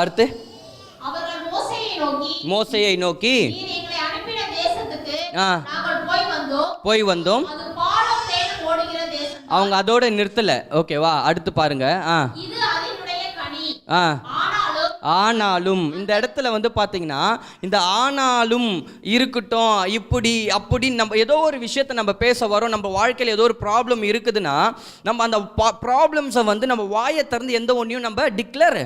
அடுத்து அவர்கள் மோசேயை நோக்கி நீர் எங்களை அனுப்பின தேசத்துக்கு நாங்கள் போய் வந்தோம். அது பாலும் தேனும் ஓடுகிற தேசம். அவங்க அதோட நிறுத்தல. ஓகேவா, அடுத்து பாருங்க. இது அதனுடைய கனி. ஆனாலும் இந்த இடத்துல வந்து பார்த்தீங்கன்னா, இந்த ஆனாலும் இருக்கட்டும் இப்படி அப்படி நம்ம ஏதோ ஒரு விஷயத்தை நம்ம பேச வரோம். நம்ம வாழ்க்கையில் ஏதோ ஒரு ப்ராப்ளம் இருக்குதுன்னா நம்ம அந்த ப்ராப்ளம்ஸை வந்து நம்ம வாயை திறந்து எந்த ஒன்றையும் நம்ம டிக்ளேர்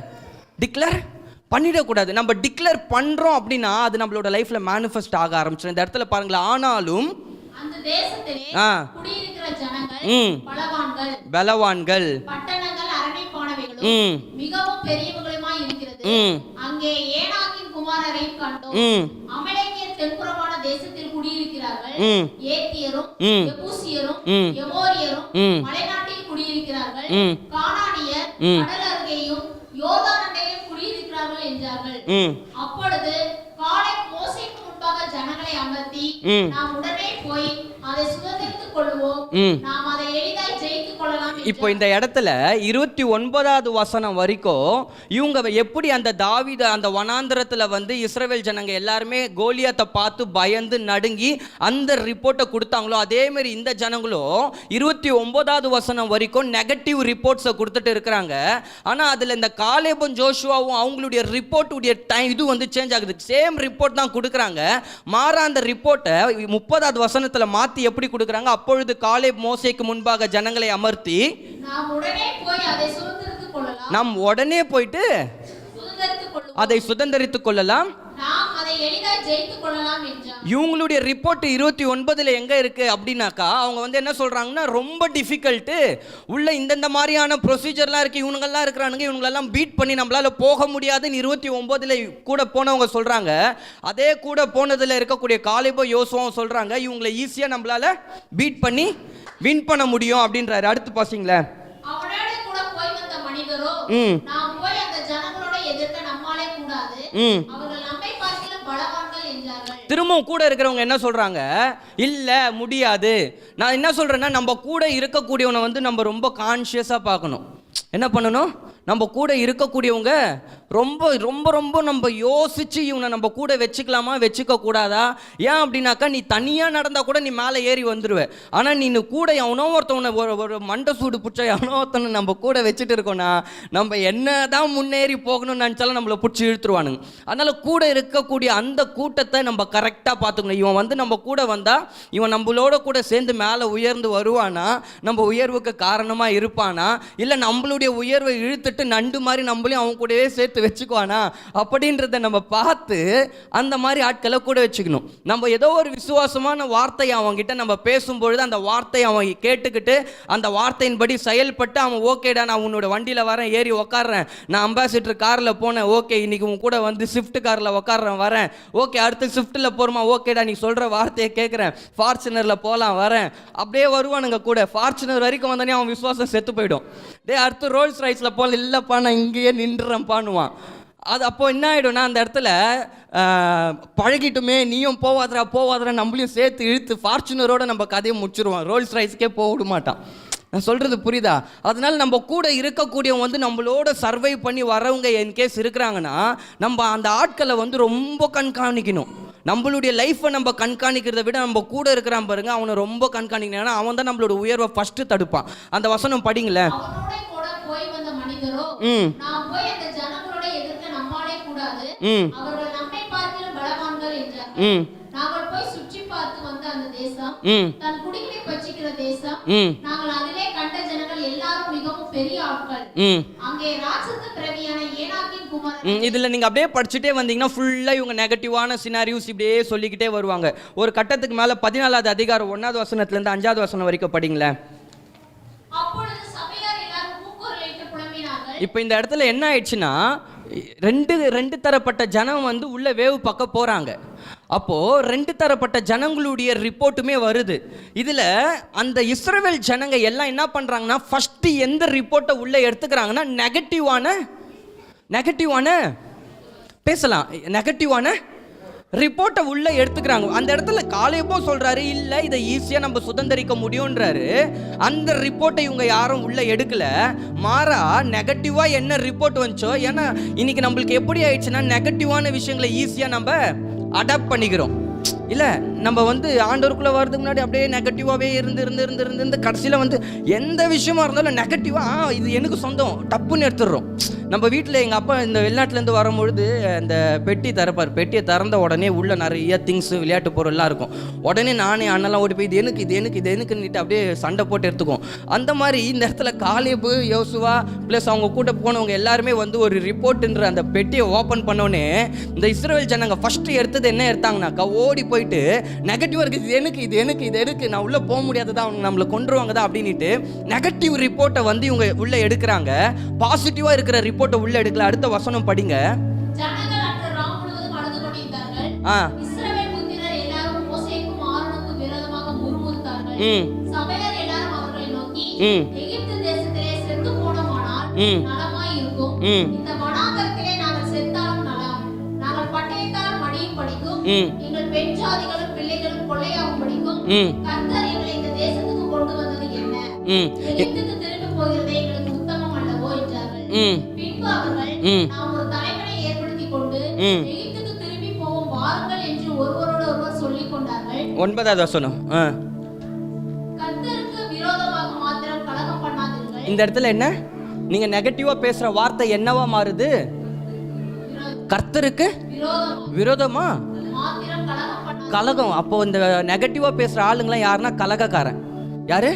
பண்ணிடக்கூடாது. நம்ம டிக்ளேர் பண்ணுறோம் அப்படின்னா அது நம்மளோட லைஃப்பில் மேனிஃபெஸ்ட் ஆக ஆரம்பிச்சிடும். இந்த இடத்துல பாருங்களேன், ஆனாலும் அந்த தேசத்திலே குடியிருக்கிற ஜனங்கள் பலவான்கள், பட்டணங்கள் அரணிப்பானவைகளும் மிகவும் பெரியவர்களுமாய் இருக்கிறது. அங்கே ஏனாக்கின் குமாரரையும் கண்டோம். அமலேக்கியர் தென்புறமான தேசத்தில் குடியிருக்கிறார்கள். ஏத்தியரும் எபூசியரும் எமோரியரும் மலைநாட்டில் குடியிருக்கிறார்கள். கானானியர் கடல் அருகேயும் யோர்தான் அண்டையிலும் குடியிருக்கிறார்கள் என்றார்கள். அப்பொழுது காலேப் மோசேக்கு முன்பாக ஜனங்களை அமர்த்தி, நாம் உடனே போய் அதை சுதந்தரித்துக் கொள்வோம், நாம் அதை எளிதாய் ஜெயித்துக் கொள்ளலாம். இப்போ இந்த இடத்துல 29வது வசனம் வரைக்கும் இவங்க எப்படி அந்த தாவீது அந்த வனாந்திரத்துல வந்து இஸ்ரவேல் ஜனங்க எல்லாருமே கோலியாத்தை பார்த்து பயந்து நடுங்கி அந்த ரிப்போர்ட்டை கொடுத்தாங்களோ, அதே மாதிரி இந்த ஜனங்களும் 29வது வசனம் வரைக்கும் நெகட்டிவ் ரிப்போர்ட்ஸை கொடுத்துட்டு இருக்கிறாங்க. ஆனால் அதில் இந்த காலேபும் ஜோஷுவாவும் அவங்களுடைய ரிப்போர்ட்டுடைய டைம் இது வந்து சேஞ்ச் ஆகுது. சேம் ரிப்போர்ட் தான் கொடுக்குறாங்க. மாறா அந்த ரிப்போர்ட்டை 30வது வசனத்தில் மாற்றி எப்படி கொடுக்குறாங்க? அப்பொழுது காலேப் மோசேக்கு முன்பாக ஜனங்களை அமர்த்தி, நாம் உடனே போயிட்டு அதை சுதந்தரித்துக் கொள்ளலாம், இவங்களுடைய ரிப்போர்ட் 29ல் எங்க இருக்கு அப்படின்னாக்கா, அவங்க வந்து என்ன சொல்றாங்கன்னா, ரொம்ப டிஃபிகல்ட்டு உள்ள இந்த மாதிரியான ப்ரொசீஜர்லாம் இருக்கு, இவங்கெல்லாம் இருக்கிறானுங்க, இவங்களெல்லாம் பீட் பண்ணி நம்மளால போக முடியாதுன்னு 29ல் கூட போனவங்க சொல்றாங்க. அதே கூட போனதுல இருக்கக்கூடிய காலேபோ யோசுவாவும் சொல்றாங்க, இவங்களை ஈஸியா நம்மளால பீட் பண்ணி வின் பண்ண முடியும் அப்படின்றாரு. அடுத்து பாத்தீங்களா, அவனோட கூட போய் வந்த மனிதரோ, நாம் போய் அந்த ஜனங்களோட எதிர்க்க நம்மாலே கூடாது, அவர்கள் நம்மை பார்க்கிலும் பலவான்கள் என்றார்கள். திரும்பவும் கூட இருக்கிறவங்க என்ன சொல்றாங்க? இல்ல முடியாது. நான் என்ன சொல்றேன்னா, நம்ம கூட இருக்கக்கூடியவனை வந்து நம்ம ரொம்ப கான்ஷியஸா பார்க்கணும். என்ன பண்ணணும்? நம்ம கூட இருக்கக்கூடியவங்க ரொம்ப ரொம்ப ரொம்ப நம்ம யோசிச்சு இவனை நம்ம கூட வச்சுக்கலாமா வச்சுக்க கூடாதா? ஏன் அப்படின்னாக்கா, நீ தனியாக நடந்தால் கூட நீ மேலே ஏறி வந்துடுவேன். ஆனால் நீ கூட எவனோ ஒருத்தவனை ஒரு மண்டை சூடு பிடிச்ச எவனோ ஒருத்தனை நம்ம கூட வச்சுட்டு இருக்கோன்னா, நம்ம என்ன தான் முன்னேறி போகணும்னு நினச்சாலும் நம்மளை பிடிச்சி இழுத்துருவானுங்க. அதனால் கூட இருக்கக்கூடிய அந்த கூட்டத்தை நம்ம கரெக்டாக பார்த்துக்கணும். இவன் வந்து நம்ம கூட வந்தால் இவன் நம்மளோட கூட சேர்ந்து மேலே உயர்ந்து வருவானா, நம்ம உயர்வுக்கு காரணமாக இருப்பானா, இல்லை நம்மளுடைய உயர்வை இழுத்துட்டு நண்டு மாதிரி நம்மளையும் அவன் கூடவே சேர்த்து வச்சுக்குவானா அப்படின்றத நம்ம பார்த்து அந்த மாதிரி ஆட்களை கூட வச்சுக்கணும். நம்ம ஏதோ ஒரு விசுவாசமான வார்த்தையை அவன்கிட்ட நம்ம பேசும்பொழுது அந்த வார்த்தையை அவன் கேட்டுக்கிட்டு அந்த வார்த்தையின்படி செயல்பட்டு அவன் ஓகேடா நான் உன்னோட வண்டியில் வரேன், ஏறி உக்காடுறேன், நான் அம்பாசிடர் காரில் போனேன், ஓகே இன்னைக்கு உன் கூட வந்து ஸ்விஃப்ட் காரில் உக்காடுறேன் வரேன், ஓகே அடுத்து ஸ்விஃப்ட்டில் போகிறோமா, ஓகேடா நீ சொல்கிற வார்த்தையை கேட்குறேன், ஃபார்ச்சுனரில் போகலாம் வரேன், அப்படியே வருவானுங்க கூட. ஃபார்ச்சுனர் வரைக்கும் வந்தானே அவன் விசுவாசம் செத்து போயிடும். அடுத்து ரோல்ஸ் ரைஸில் போல இல்லைப்பா நான் இங்கேயே நின்றுறேன் பண்ணுவான். அது அப்போ என்ன ஆகிடும்னா, அந்த இடத்துல பழகிட்டுமே நீயும் போவாதரா நம்மளையும் சேர்த்து இழுத்து ஃபார்ச்சுனரோட நம்ம கதையை முடிச்சிருவான். ரோல்ஸ் ரைஸ்க்கே போக விட மாட்டான். நான் சொல்கிறது புரியுதா? அதனால நம்ம கூட இருக்கக்கூடியவங்க வந்து நம்மளோட சர்வை பண்ணி வரவங்க இன்கேஸ் இருக்கிறாங்கன்னா, நம்ம அந்த ஆட்களை வந்து ரொம்ப கண்காணிக்கணும். நம்மளுடைய லைஃப்பை நம்ம கண்காணிக்கிறத விட நம்ம கூட இருக்கிறான் பாருங்க, அவனை ரொம்ப கண்காணிக்கணும். ஏன்னா அவன் தான் நம்மளோட உயர்வை ஃபர்ஸ்ட் தடுப்பான். அந்த வசனம் படிங்களேன். அவர்கள் நம்மை பார்க்கிலும் பலவான்கள் என்றார்கள். நாங்கள் போய் சுற்றி பார்த்து வந்த அந்த தேசம் தன் குடிகளை பட்சிக்கிற தேசம். நாங்கள் அதிலே கண்ட ஜனங்கள் எல்லாரும் மிகவும் பெரிய ஆட்கள். அங்கே ராட்சத பிறவியான ஏனாக்கின் குமாரன். இதுல நீங்க அப்படியே படிச்சுட்டே வந்தீங்கன்னா ஃபுல்லா இவங்க நெகட்டிவான சினாரியோஸ் இப்படியே சொல்லிக்கிட்டே வருவாங்க. ஒரு கட்டத்துக்கு மேல 14வது அதிகாரம் 1வது வசனத்துல இருந்து 5வது வசனம் வரைக்கும் படிங்களேன். அப்பொழுது சபையார் எல்லாரும் கூக்குரலிட்டு புலம்பினார்கள். இப்போ இந்த இடத்துல என்ன ஆயிடுச்சுன்னா, ரெண்டு தரப்பட்ட ஜனம் வந்து உள்ள வேவு பக்கம் போகிறாங்க. அப்போது 2 தரப்பட்ட ஜனங்களுடைய ரிப்போர்ட்டுமே வருது. இதில் அந்த இஸ்ரவேல் ஜனங்க எல்லாம் என்ன பண்ணுறாங்கன்னா, ஃபஸ்ட்டு எந்த ரிப்போர்ட்டை உள்ளே எடுத்துக்கிறாங்கன்னா, நெகட்டிவான பேசலாம், நெகட்டிவான ரிப்போர்ட்டை உள்ள எடுத்துக்கிறாங்க. அந்த இடத்துல காலேபோ சொல்றாரு, இல்ல இதை ஈஸியா நம்ம சுதந்திரிக்க முடியும்ன்றாரு. அந்த ரிப்போர்ட்டை இவங்க யாரும் உள்ள எடுக்கல. மாறா நெகட்டிவா என்ன ரிப்போர்ட் வந்துச்சோ, ஏன்னா இன்னைக்கு நம்மளுக்கு எப்படி ஆயிடுச்சுன்னா நெகட்டிவான விஷயங்களை ஈஸியா நம்ம அடாப்ட் பண்ணிக்கிறோம். இல்லை நம்ம வந்து ஆண்டவருக்குள்ளே வரதுக்கு முன்னாடி அப்படியே நெகட்டிவாகவே இருந்து கடைசியில் வந்து எந்த விஷயமா இருந்தாலும் நெகட்டிவாக இது எனக்கு சொந்தம் டப்புன்னு எடுத்துடுறோம். நம்ம வீட்டில் எங்கள் அப்பா இந்த வெளிநாட்டிலேருந்து வரும்பொழுது அந்த பெட்டி திறப்பார். பெட்டியை திறந்த உடனே உள்ள நிறைய திங்ஸு விளையாட்டு பொருள்லாம் இருக்கும். உடனே நானே அண்ணெல்லாம் ஓடி போய் இது எனக்குன்னுட்டு அப்படியே சண்டை போட்டு எடுத்துக்குவோம். அந்த மாதிரி இந்த இடத்துல காலேபு, யோசுவா ப்ளஸ் அவங்க கூட போனவங்க எல்லாருமே வந்து ஒரு ரிப்போர்ட்டுன்ற அந்த பெட்டியை ஓப்பன் பண்ணோன்னே இந்த இஸ்ரவேல் ஜனங்க ஃபஸ்ட்டு எடுத்தது என்ன எடுத்தாங்கனாக்கா, ஓடி போயிட்டு நெகட்டிவாக இருக்குது, இது எனக்கு நான் உள்ளே போக முடியாததான், அவங்க நம்மளை கொண்டுருவாங்க தான் அப்படின்ட்டு நெகட்டிவ் ரிப்போர்ட்டை வந்து இவங்க உள்ளே எடுக்கிறாங்க. பாசிட்டிவாக இருக்கிற ரிப்போர்ட்டை உள்ளே எடுக்கல. அடுத்த வசனம் படிங்க. ஜனங்கள் அன்று ராம் முழுவதும் அழுது கொண்டிருந்தார்கள். இஸ்ரவேல் புத்திரர் எல்லாரும் மோசேக்கும் ஆரோனுக்கும் விரோதமாக முறுமுறுத்தார்கள். சபையார் எல்லாரும் அவர்களை நோக்கி, எகிப்து தேசத்திலே செத்து போனோமானால் நலமாய் இருக்கும். இந்த வனாந்தரத்திலே நாங்கள் செத்தாலும் நலம், நாங்கள் பட்டயத்தால் மடியும் படிக்கும், எங்கள் பெண் ஜாதிகளும் பிள்ளைகளும் கொள்ளையாகும் படிக்கும். கர்த்தர் எங்களை இந்த தேசத்துக்கு கொண்டு வந்தது என்ன? எகிப்துக்கு திரும்பி போகிறதே எங்களுக்கு உத்தமம் அல்லவோ என்றார்கள். பின்பு அவர்கள், நாம் ஒரு தலைவனை ஏற்படுத்திக் கொண்டு எகிப்துக்கு திரும்பி போவோம் வாருங்கள் என்று ஒருவரோடு ஒருவர் சொல்லிக் கொண்டார்கள். 9வது வசனம். கர்த்தருக்கு விரோதமாக மாத்திரம் கலகம் பண்ணாதீர்கள். இந்த இடத்துல என்ன, நீங்க நெகட்டிவா பேசுற வார்த்தை என்னவா மாறுது? கர்த்தருக்கு விரோதமா கலகம். அப்போ இந்த நெகட்டிவா பேசுற ஆளுங்களாம் யாருன்னா கலகக்காரன். யாரு?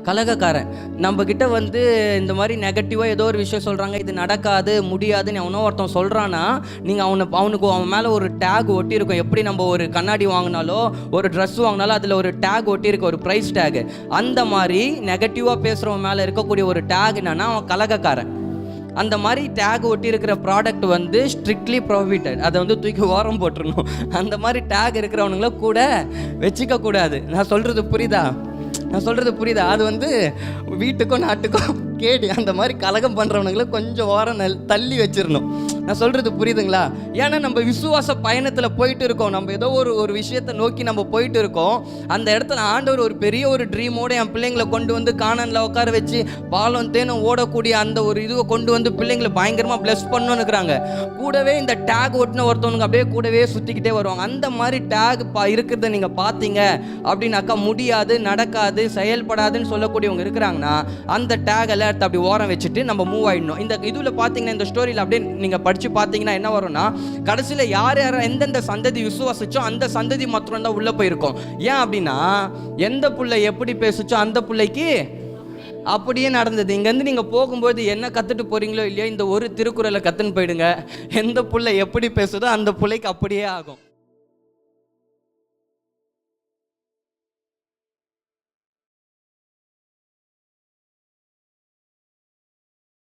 கலகக்காரன். நம்ம கிட்ட வந்து இந்த மாதிரி நெகட்டிவாக ஏதோ ஒரு விஷயம் சொல்கிறாங்க, இது நடக்காது முடியாதுன்னு அவனோ ஒருத்தன் சொல்கிறான்னா, நீங்கள் அவன் மேலே ஒரு டேக் ஒட்டியிருக்கும். எப்படி நம்ம ஒரு கண்ணாடி வாங்கினாலோ ஒரு ட்ரெஸ் வாங்கினாலும் அதில் ஒரு டேக் ஒட்டியிருக்கும், ஒரு ப்ரைஸ் டேகு. அந்த மாதிரி நெகட்டிவாக பேசுகிறவன் மேலே இருக்கக்கூடிய ஒரு டேக் என்னன்னா அவன் கலகக்காரன். அந்த மாதிரி டேக் ஒட்டி இருக்கிற ப்ராடக்ட் வந்து ஸ்ட்ரிக்ட்லி ப்ரோஹிபிட்டட். அதை வந்து தூக்கி ஓரம் போட்டுருணும். அந்த மாதிரி டேக் இருக்கிறவனுங்கள கூட வச்சுக்க கூடாது. நான் சொல்கிறது புரியுதா? அது வந்து வீட்டுக்கும் நாட்டுக்கும் கேடு. அந்த மாதிரி கலகம் பண்ணுறவனுங்களை கொஞ்சம் ஓரம் தள்ளி வச்சிடணும். நான் சொல்கிறது புரியுதுங்களா? ஏன்னா நம்ம விசுவாச பயணத்தில் போயிட்டு இருக்கோம். நம்ம ஏதோ ஒரு விஷயத்தை நோக்கி நம்ம போயிட்டு இருக்கோம். அந்த இடத்துல ஆண்டவர் ஒரு பெரிய ஒரு ட்ரீமோடு என் பிள்ளைங்களை கொண்டு வந்து கானானில் உட்கார வச்சு பாலம் தேனும் ஓடக்கூடிய அந்த ஒரு இதுவை கொண்டு வந்து பிள்ளைங்களை பயங்கரமாக ப்ளஸ் பண்ணணும்னு இருக்கிறாங்க. கூடவே இந்த டேக் ஒட்டின ஒருத்தவனுக்கு அப்படியே கூடவே சுற்றிக்கிட்டே வருவாங்க. அந்த மாதிரி டேக் இருக்கிறத நீங்கள் பார்த்தீங்க அப்படின்னாக்கா முடியாது, நடக்காது, செயல்படாதுன்னு சொல்லக்கூடியவங்க இருக்கிறாங்கன்னா அந்த டேக் எல்லாம் எடுத்து அப்படி ஓரம் வச்சுட்டு நம்ம மூவ் ஆகிடணும். இந்த இதில் பார்த்தீங்கன்னா, இந்த ஸ்டோரியில் அப்படியே நீங்கள் படித்து பார்த்தீங்கன்னா என்ன வரும்னா, கடைசியில் யார் எந்தெந்த சந்ததி விசுவாசிச்சோ அந்த சந்ததி மாத்திரம் தான் உள்ளே போயிருக்கோம். ஏன் அப்படின்னா, எந்த பிள்ளை எப்படி பேசுச்சோ அந்த பிள்ளைக்கு அப்படியே நடந்தது. இங்கேருந்து நீங்கள் போகும்போது என்ன கற்றுட்டு போகிறீங்களோ இல்லையோ, இந்த ஒரு திருக்குறளை கற்றுன்னு போயிடுங்க. எந்த பிள்ளை எப்படி பேசுதோ அந்த பிள்ளைக்கு அப்படியே ஆகும்.